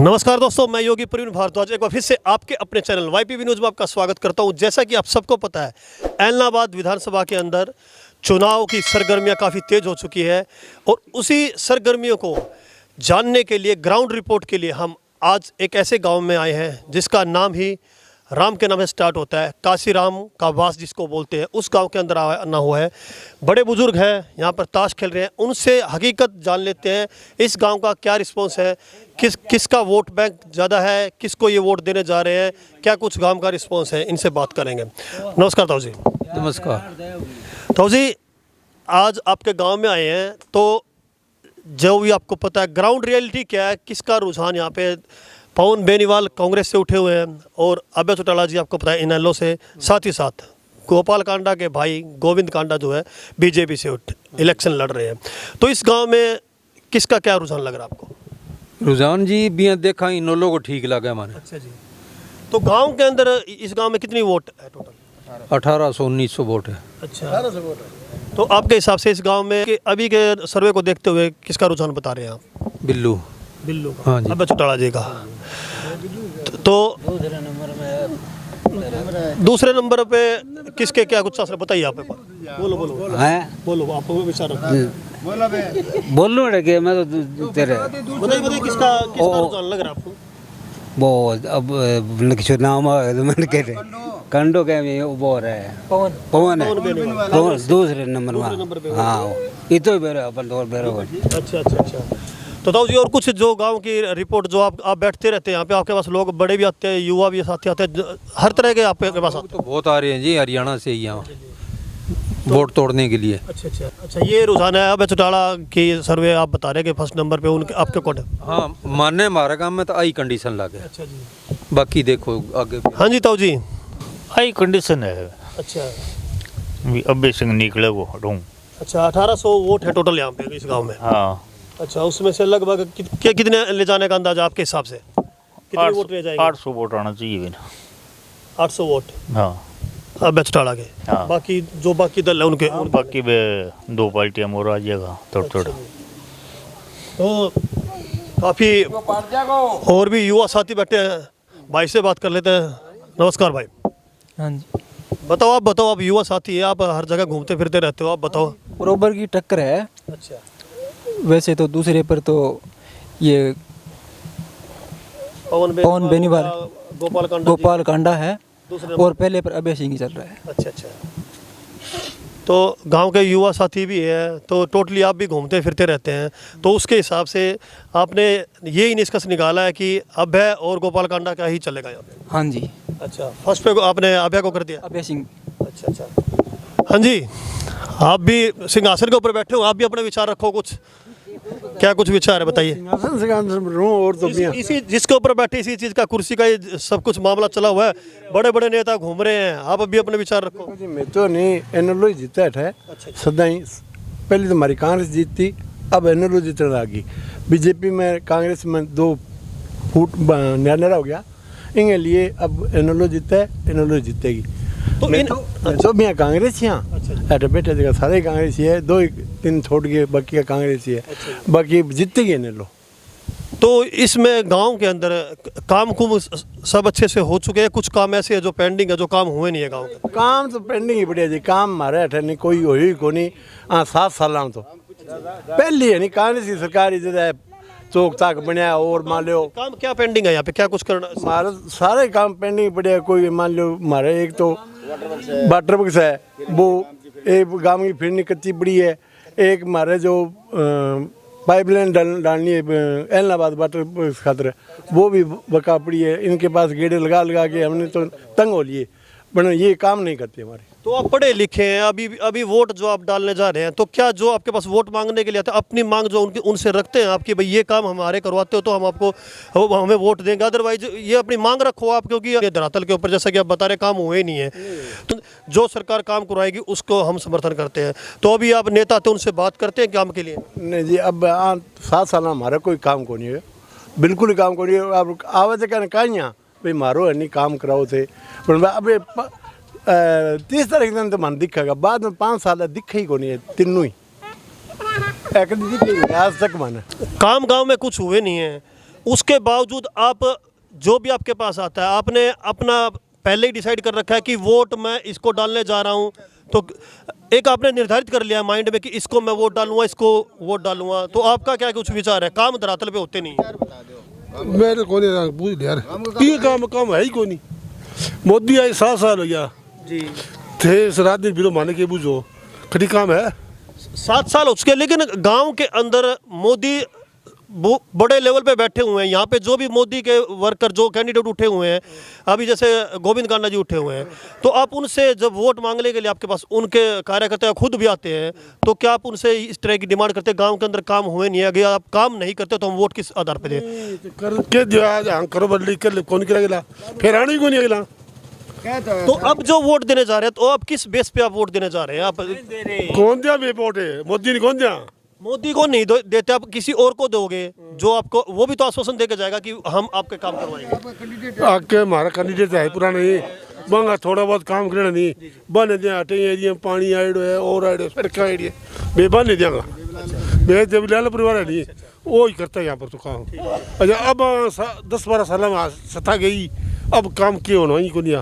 नमस्कार दोस्तों, मैं योगी प्रवीण भारद्वाज एक बार फिर से आपके अपने चैनल YPB न्यूज़ में आपका स्वागत करता हूं। जैसा कि आप सबको पता है, ऐलनाबाद विधानसभा के अंदर चुनाव की सरगर्मियां काफ़ी तेज़ हो चुकी है और उसी सरगर्मियों को जानने के लिए, ग्राउंड रिपोर्ट के लिए हम आज एक ऐसे गाँव में आए हैं जिसका नाम ही राम के नाम से स्टार्ट होता है। काशीराम का वास जिसको बोलते हैं, उस गांव के अंदर आना हुआ है। बड़े बुजुर्ग हैं, यहाँ पर ताश खेल रहे हैं। उनसे हकीकत जान लेते हैं, इस गांव का क्या रिस्पांस है, किसका वोट बैंक ज़्यादा है, किसको ये वोट देने जा रहे हैं, क्या कुछ गांव का रिस्पांस है, इनसे बात करेंगे। नमस्कार ताऊ जी। नमस्कार ताऊ जी, आज आपके गाँव में आए हैं तो जो भी आपको पता है ग्राउंड रियलिटी क्या है, किसका रुझान यहाँ पे। पवन बेनीवाल कांग्रेस से उठे हुए हैं और अभय चौटाला जी आपको पता है इनेलो से, साथ ही साथ गोपाल कांडा के भाई गोविंद कांडा जो है बीजेपी से इलेक्शन लड़ रहे हैं। तो इस गांव में किसका क्या रुझान लग रहा है आपको? रुझान जी भी देखा इनेलो को ठीक लगा माने। अच्छा जी। तो गांव के अंदर इस गांव में कितनी वोट है टोटल? 1800-1900 वोट है। अच्छा, 1800 वोट है। तो आपके हिसाब से इस गांव में अभी के सर्वे को देखते हुए किसका रुझान बता रहे हैं आप? बिल्लू का, हाँ जी। अभय चौटाला जी का। तो दूसरे नंबर पे किसके क्या कुछ असर बताइए आप? बोलो बोलो, आपको विचार बोलूँ कि मैं तो तेरे बताइए किसका रुझान लग रहा है आपको? वो अब किसी नाम मैंने कहते कंडो के में वो रहे पवन है दूसरे नंबर में। हाँ ये तो बेरो अपन तो बेरो। अच्छा। तो ताऊ जी, और कुछ जो गांव की रिपोर्ट जो आप बैठते रहते हैं यहाँ पे, आपके पास लोग बड़े भी आते हैं, युवा भी साथी आते हैं, हर तरह के आपके पास आते तो बहुत आ रहे हैं जी, हरियाणा से ही यहाँ वोट तोड़ने के लिए। अच्छा, ये रुझान है अभय चौटाला की सर्वे आप बता रहे हैं कि फर्स्ट नंबर पे उनके आपके कौन है? हाँ मानने हमारे काम में तो आई कंडीशन लगे। अच्छा जी, बाकी देखो आगे। हाँ जी ताऊ जी। हाई कंडीशन है। अच्छा, अभय सिंह निकले वो हटूँ। अच्छा, 1800 वोट है टोटल यहाँ पे इस गाँव में। हाँ। अच्छा, उसमें से लगभग कितने ले जाने का अंदाजा आपके हिसाब से? कितने वोट ले जाएंगे? 800 वोट आना चाहिए ना। 800 वोट हाँ। अभय चौटाला के। हाँ। बाकी दल है उनके। बाकी वे दो पार्टियाँ मोर आ जाएगा थोड़ा। तो काफ़ी और भी युवा साथी बैठे हैं, भाई से बात कर लेते हैं। नमस्कार भाई। हाँ जी। बताओ आप युवा साथी है, आप हर जगह घूमते फिरते रहते हो, आप बताओ। बरोबर की टक्कर है। अच्छा, वैसे तो दूसरे पर तो ये पवन बेनीवाल गोपाल कांडा है और पहले पर अभय सिंह ही चल रहा है। अच्छा। तो गांव के युवा साथी भी है, तो टोटली आप भी घूमते फिरते रहते हैं, तो उसके हिसाब से आपने यही निष्कर्ष निकाला है कि अभय और गोपाल कांडा का ही चलेगा यहाँ पे? हाँ जी। अच्छा, फर्स्ट पे आपने अभय को कर दिया? अभय सिंह। अच्छा। हाँ जी, आप भी सिंहासन के ऊपर बैठे हो, आप भी अपने विचार रखो कुछ। क्या कुछ विचार है बताइए? और तो इसी जिसके ऊपर बैठे इसी चीज़ का, कुर्सी का ही सब कुछ मामला चला हुआ है, बड़े बड़े नेता घूम रहे हैं, आप अभी अपने विचार रखो। मैं तो नहीं, एनएलओ ही जीता है सदा ही। पहले तो हमारी कांग्रेस जीतती, अब एनएलओ जीतने लगी। बीजेपी में कांग्रेस में 2 फुट न्यारा हो गया, इनके लिए अब एनएलओ जीता है, एनएलओ जीतेगी। तो भी यहाँ कांग्रेस यहाँ अरे बेटे जगह सारे कांग्रेस ही है, 2-3 छोड़ के बाकी का कांग्रेस ही है, बाकी जीतेगी एनएलओ। तो इसमें गांव के अंदर काम कुम सब अच्छे से हो चुके हैं, कुछ काम ऐसे है जो पेंडिंग है, जो काम हुए नहीं है गांव के? काम तो पेंडिंग ही बढ़िया जी, काम हमारे अठे नहीं कोई हुई को नहीं। हाँ 7 साल तो पहली है नहीं कांग्रेस की सरकार इधर चौक ताक बनया और मान लो काम क्या पेंडिंग है यहाँ पे, क्या कुछ करना? हमारे सारे काम पेंडिंग बढ़िया। कोई मान लो हमारे एक तो वाटर बक्स है, वो एक गाँव की फिरनी कच्ची पड़ी है, एक हमारे जो पाइपलाइन डालनी है ऐलनाबाद वाटर बक्स खातर, वो भी बका पड़ी है। इनके पास गेड़े लगा के हमने तो तंग हो लिए, पर ये काम नहीं करते हमारे। तो आप पढ़े लिखे हैं, अभी वोट जो आप डालने जा रहे हैं, तो क्या जो आपके पास वोट मांगने के लिए आते हैं, अपनी मांग जो उनसे रखते हैं आपकी, भाई ये काम हमारे करवाते हो तो हम आपको हमें वोट देंगे, अदरवाइज ये अपनी मांग रखो आप, क्योंकि धरातल के ऊपर जैसा कि आप बता रहे काम हुए नहीं है, तो जो सरकार काम करवाएगी उसको हम समर्थन करते हैं। तो अभी आप नेता थे, उनसे बात करते हैं काम के लिए? नहीं जी, अब 7 साल हमारा कोई काम को नहीं है, बिल्कुल ही काम को नहीं है। अब आवाज़ कहना कहीं यहाँ भाई मारो है नहीं काम कराओ थे, पर अब 30 तारीख दिन तो मन दिखेगा, बाद में 5 साल दिखे ही को नहीं है, तीनों ही एक दिखे आज तक मन। काम गांव में कुछ हुए नहीं है, उसके बावजूद आप जो भी आपके पास आता है, आपने अपना पहले ही डिसाइड कर रखा है कि वोट मैं इसको डालने जा रहा हूँ, तो एक आपने निर्धारित कर लिया माइंड में कि इसको मैं वोट डालूंगा, इसको वोट डालूंगा, तो आपका क्या कुछ विचार है? काम धरातल पे होते नहीं है। मेरे को नहीं पूछ यार, ये काम है ही को नहीं। मोदी आए 7 साल हो गया जी, थे रात दिन बिरो माने के बुझो खड़ी काम है। 7 साल हो चुके हैं, लेकिन गांव के अंदर मोदी बड़े लेवल पे बैठे हुए हैं। यहाँ पे जो भी मोदी के वर्कर, जो कैंडिडेट उठे हुए हैं, अभी जैसे गोविंद कांडा जी उठे हुए हैं, तो आप उनसे जब वोट मांगने के लिए आपके पास उनके कार्यकर्ता खुद भी आते हैं, तो क्या आप उनसे इस तरह की डिमांड करते हैं? गांव के अंदर काम हुए नहीं है, अगर आप काम नहीं करते तो हम वोट किस आधार पर दें? कर के दिया आज करो बदली कर कौन करेगा, फिर आने को नहीं अगला। तो अब जो वोट देने जा रहे हैं, तो अब किस बेस पे आप वोट देने जा रहे हैं? आप कौन दिया वे वोट है? मोदी ने कौन दिया? मोदी को नहीं देते, आप किसी और को दोगे जो आपको, वो भी तो आश्वासन देकर जाएगा कि हम आपके काम करवाएंगे। आके हमारा कैंडिडेट है पुराना ही बंगा थोड़ा बहुत काम करना नहीं बन दिया हटे एरिया में पानी आइडो है और आइडो सड़क आइडिया बेबन नहीं देंगा बे देवीलाल परिवार है नहीं वो ही करता है यहाँ पर तो काम। अच्छा अब 10-12 साल में सत्ता गई, अब काम क्यों होना ही को नहीं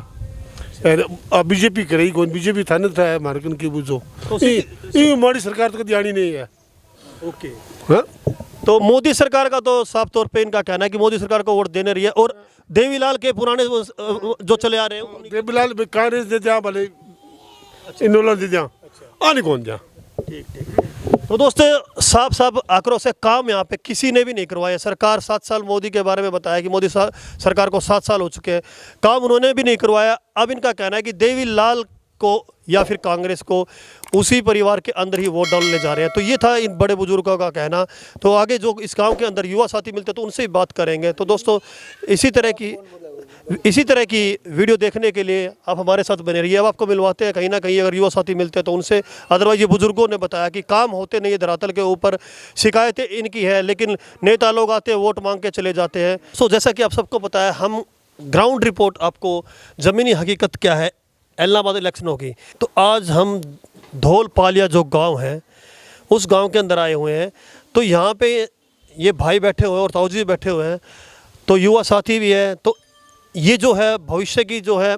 अब बीजेपी करेगी कौन? बीजेपी था नहीं था हमारे कन की बुझो ये हमारी सरकार तो ध्यान ही नहीं है। ओके, हाँ? तो मोदी सरकार का तो साफ तौर पे इनका कहना है कि मोदी सरकार को वोट देने रही है, और देवीलाल के पुराने जो चले आ रहे हैं, देवीलाल कांग्रेस दे दिया भले इन्होंने दे दिया आने कौन दिया। ठीक ठीक। तो दोस्तों, साफ साफ आक्रोश है, काम यहाँ पे किसी ने भी नहीं करवाया। सरकार 7 साल मोदी के बारे में बताया कि मोदी सरकार को 7 साल हो चुके हैं, काम उन्होंने भी नहीं करवाया। अब इनका कहना है कि देवीलाल को या फिर कांग्रेस को उसी परिवार के अंदर ही वोट डालने जा रहे हैं। तो ये था इन बड़े बुजुर्गों का कहना। तो आगे जो इस गांव के अंदर युवा साथी मिलते हैं तो उनसे ही बात करेंगे। तो दोस्तों, इसी तरह की वीडियो देखने के लिए आप हमारे साथ बने रहिए। अब आपको मिलवाते हैं कहीं ना कहीं अगर युवा साथी मिलते हैं तो उनसे। अदरवाइज ये बुजुर्गों ने बताया कि काम होते नहीं है धरातल के ऊपर, शिकायतें इनकी है, लेकिन नेता लोग आते हैं, वोट मांग के चले जाते हैं। सो जैसा कि आप सबको पता है, हम ग्राउंड रिपोर्ट आपको ज़मीनी हकीकत क्या है एलनाबाद इलेक्शनों की। तो आज हम धौल पालिया जो गांव है उस गांव के अंदर आए हुए हैं। तो यहाँ पे ये भाई बैठे हुए हैं और ताऊजी बैठे हुए हैं, तो युवा साथी भी है। तो ये जो है भविष्य की जो है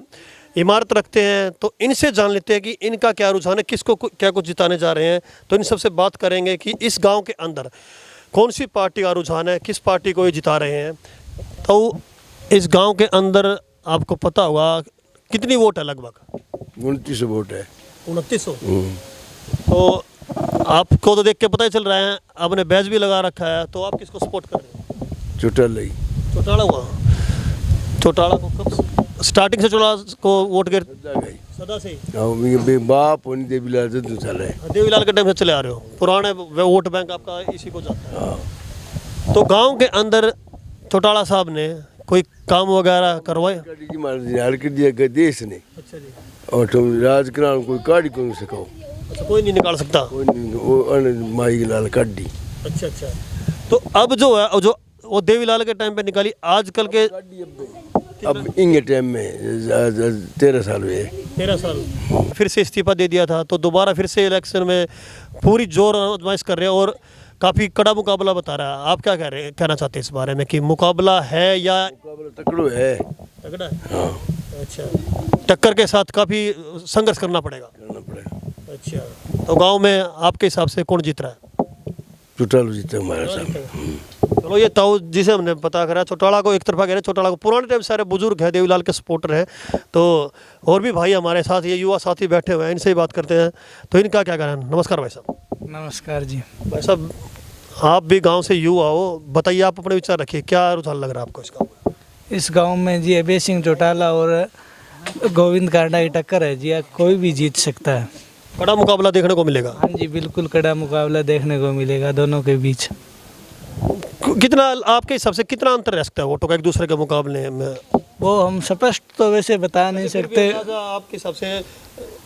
इमारत रखते हैं, तो इनसे जान लेते हैं कि इनका क्या रुझान है, किसको क्या कुछ जिताने जा रहे हैं। तो इन सबसे बात करेंगे कि इस गाँव के अंदर कौन सी पार्टी का रुझान है, किस पार्टी को ये जिता रहे हैं। तो इस गाँव के अंदर आपको पता होगा कितनी वोट है? लगभग 29 वोट है। 2900। तो आपको तो देख के पता ही चल रहा है, आपने बैच भी लगा रखा है, तो आप किसको सपोर्ट कर रहे हैं? चौटाला हुआ। चौटाला को कब स्टार्टिंग से चौटाला को वोट कर सदा से ही? बाप देवीलाल से देवीलाल के टाइम से चले आ रहे हो, पुराने वोट बैंक आपका इसी को जाता है। तो गांव के अंदर चौटाला साहब ने कोई काम वगैरह करवाए? देश ने। अच्छा जी। और तुम राजकरण कोई काढ़ी कौन सको? अच्छा, कोई नहीं निकाल सकता। कोई नहीं, वो माई लाल काढ़ी। अच्छा अच्छा। तो अब जो है जो वो देवीलाल के टाइम पे निकाली, आजकल के अब इनके टाइम में 13 साल हुए। 13 साल फिर से इस्तीफा दे दिया था, तो दोबारा फिर से इलेक्शन में पूरी जोर आजमाइश कर रहे हैं और काफ़ी कड़ा मुकाबला बता रहा है। आप क्या कहना चाहते हैं इस बारे में कि मुकाबला है या तकड़ो है? तगड़ा है। हाँ। अच्छा, टक्कर के साथ काफ़ी संघर्ष करना पड़ेगा। अच्छा, तो गांव में आपके हिसाब से कौन जीत रहा है? चौटाला जीता हमारे सामने। चलो, ये ताऊ जिसे हमने पता करा, चौटाला को एक तरफा कह रहे हैं। चौटाला को पुराने टाइम सारे बुजुर्ग हैं, देवीलाल के सपोर्टर हैं। तो और भी भाई हमारे साथ ये युवा साथी बैठे हुए हैं, इनसे ही बात करते हैं। तो इनका क्या कहना है? नमस्कार भाई साहब। नमस्कार जी। भाई साहब, आप भी गांव से युवा हो, बताइए, आप अपने विचार रखिए, क्या रुझान लग रहा है आपको इस गाँव में? इस गांव में जी अभय सिंह चौटाला और गोविंद कांडा की टक्कर है जी, कोई भी जीत सकता है। कड़ा मुकाबला देखने को मिलेगा? हाँ जी, बिल्कुल कड़ा मुकाबला देखने को मिलेगा दोनों के बीच। कितना आपके हिसाब से कितना अंतर रह सकता है वोटों का एक दूसरे के मुकाबले में? वो हम स्पष्ट तो वैसे बता नहीं सकते। आपके हिसाब से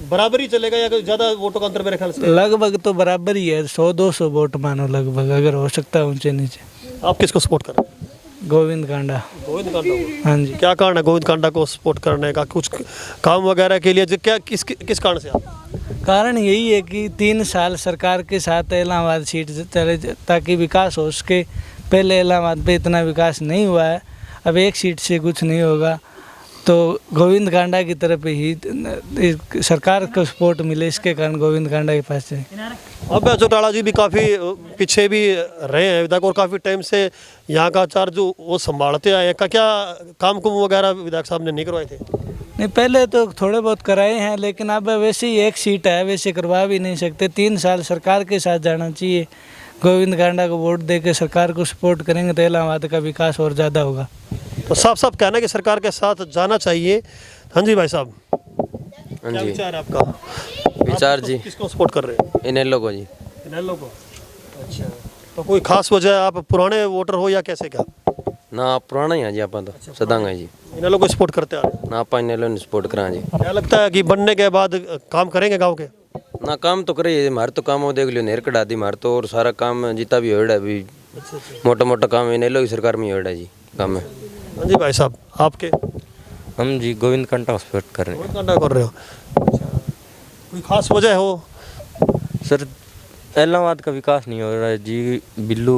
बराबर ही चलेगा या ज़्यादा वोटों का अंतर मेरे ख्याल से? लगभग तो बराबर ही है, 100-200 वोट मानो लगभग, अगर हो सकता है ऊंचे नीचे। आप किसको सपोर्ट कर रहे हैं? गोविंद कांडा। गोविंद कांडा को? हाँ जी। क्या कारण है गोविंद कांडा को सपोर्ट करने का? कुछ काम वगैरह के लिए क्या किस कारण से आप? कारण यही है कि 3 साल सरकार के साथ इलाहाबाद सीट चले ताकि विकास हो सके, पहले इलाहाबाद पे इतना विकास नहीं हुआ है, अब एक सीट से कुछ नहीं होगा, तो गोविंद कांडा की तरफ ही सरकार को सपोर्ट मिले, इसके कारण गोविंद कांडा के पास है। अभय चौटाला जी भी काफ़ी पीछे भी रहे हैं विधायक और काफ़ी टाइम से यहाँ का चार्ज जो वो संभालते आए हैं। का क्या काम कुम वगैरह विधायक साहब ने नहीं करवाए थे? नहीं, पहले तो थोड़े बहुत कराए हैं, लेकिन अब वैसे ही एक सीट है, वैसे करवा भी नहीं सकते। 3 साल सरकार के साथ जाना चाहिए। गोविंद कांडा को वोट दे के सरकार को सपोर्ट करेंगे तो इलाहाबाद का विकास और ज़्यादा होगा। तो साफ साफ कहना है कि सरकार के साथ जाना चाहिए। हाँ जी भाई साहब, हाँ क्या जी, विचार है आपका? विचार आप जी किसको सपोर्ट कर रहे हैं? इनेलो को जी। इनेलो को। अच्छा, तो कोई खास वजह है, आप पुराने वोटर हो या कैसे क्या? ना आप पुराना ही है जी, आप तो सदांगा जी इनेलो को सपोर्ट करते आ रहे हैं। ना आप इनेलो ने सपोर्ट करा जी। क्या लगता है कि बनने के बाद काम करेंगे गांव के? ना काम तो करे, हमारे तो काम हो देख लियो, नेर कटा दी हमारे तो, और सारा काम जितना भी होड़ा अभी मोटा मोटा काम इनेलो की सरकार में होड़ा जी काम है। हाँ जी भाई साहब, आपके? हम जी गोविंद कांडा सपोर्ट कर रहे वोट कांडा कर रहे हो? कोई खास वजह हो? हैं सर। इलाहाबाद का विकास नहीं हो रहा है जी। बिल्लू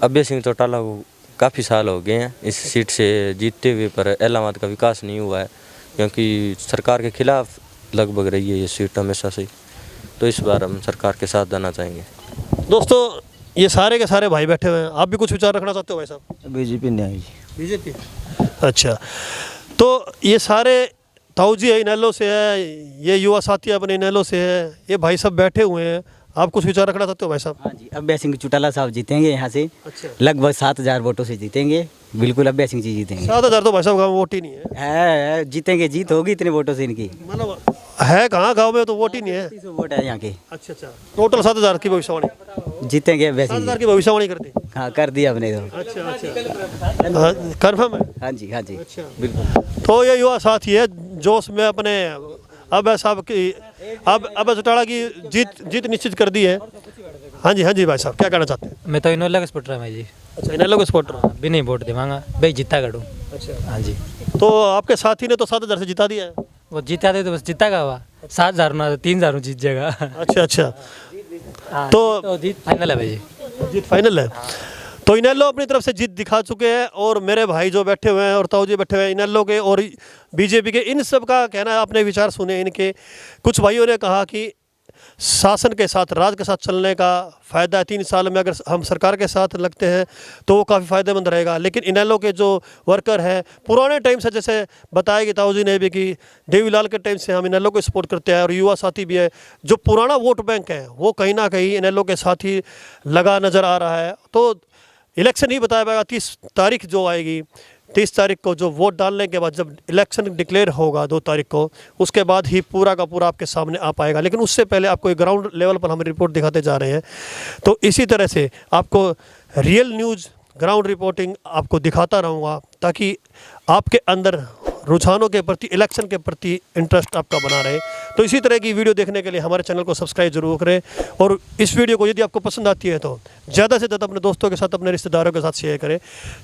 अभय सिंह चौटाला को काफ़ी साल हो गए हैं इस सीट से जीतते हुए, पर इलाहाबाद का विकास नहीं हुआ है क्योंकि सरकार के खिलाफ लगभग रही है ये सीट हमेशा से। तो इस बार हम सरकार के साथ जाना चाहेंगे। दोस्तों, ये सारे के सारे भाई बैठे हुए हैं, आप भी कुछ विचार रखना चाहते हो भाई साहब? बीजेपी नहीं आई। बीजेपी? अच्छा, तो ये सारे ताऊ जी इनेलो से है, ये युवा साथी अपने इनेलो से है, ये भाई सब बैठे हुए हैं, आप कुछ विचार रखना चाहते हो भाई साहब? हाँ जी, अभय सिंह चौटाला साहब जीतेंगे यहाँ से। अच्छा, लगभग 7,000 वोटों से जीतेंगे। बिल्कुल अभय सिंह जी जीतेंगे। 7,000 तो भाई साहब गाँव में वोट ही नहीं है। जीतेंगे, जीत होगी इतने वोटों से इनकी। मतलब है कहाँ गाँव में, तो वोट ही नहीं है। 300 वोट है यहाँ के। अच्छा अच्छा, टोटल 7,000 की भविष्यवाणी? जीतेंगे अभय सिंह 7,000 जी। की भविष्यवाणी करती? हाँ, कर दिया अपने तो। अच्छा अच्छा, कन्फर्म है? हाँ जी, हाँ जी, अच्छा, बिल्कुल। तो ये युवा साथी है जोश में अपने अभय साहब की, अब अभय चौटाला की जीत निश्चित कर दी है। हाँ जी, हाँ जी भाई साहब, क्या कहना चाहते हैं? मैं तो इनेलो का सपोर्टर हूँ जी। अच्छा, इनेलो को सपोर्टर? भी नहीं वोट देवांगा भाई, जीता करूँ। अच्छा, हाँ जी, तो आपके साथी ने तो 7,000 से जिता दिया है। वो जीता दे तो बस जीता का हुआ। 7,000 ना 3,000 जीत जाएगा। अच्छा अच्छा, हाँ, तो जीत फाइनल है भाई जी। जीत फाइनल है। तो इनेलो अपनी तरफ से जीत दिखा चुके हैं, और मेरे भाई जो बैठे हुए हैं और ताऊ जी बैठे हुए हैं इनेलो के और बीजेपी के, इन सब का कहना है, आपने विचार सुने इनके। कुछ भाइयों ने कहा कि शासन के साथ, राज के साथ चलने का फ़ायदा है। 3 साल में अगर हम सरकार के साथ लगते हैं तो वो काफ़ी फ़ायदेमंद रहेगा। लेकिन इनेलो के जो वर्कर हैं पुराने टाइम से, जैसे बताया कि ताऊ जी ने भी कि देवीलाल के टाइम से हम इनेलो को सपोर्ट करते हैं, और युवा साथी भी है, जो पुराना वोट बैंक है वो कहीं ना कहीं इनेलो के साथ ही लगा नज़र आ रहा है। तो इलेक्शन ही बताया जाएगा 30 तारीख जो आएगी, 30 तारीख को जो वोट डालने के बाद जब इलेक्शन डिक्लेयर होगा 2 तारीख को, उसके बाद ही पूरा का पूरा आपके सामने आ पाएगा। लेकिन उससे पहले आपको एक ग्राउंड लेवल पर हम रिपोर्ट दिखाते जा रहे हैं। तो इसी तरह से आपको रियल न्यूज़, ग्राउंड रिपोर्टिंग आपको दिखाता रहूँगा, ताकि आपके अंदर रुझानों के प्रति, इलेक्शन के प्रति इंटरेस्ट आपका बना रहे। तो इसी तरह की वीडियो देखने के लिए हमारे चैनल को सब्सक्राइब जरूर करें, और इस वीडियो को यदि आपको पसंद आती है तो ज़्यादा से ज़्यादा अपने दोस्तों के साथ, अपने रिश्तेदारों के साथ शेयर करें।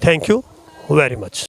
Thank you very much.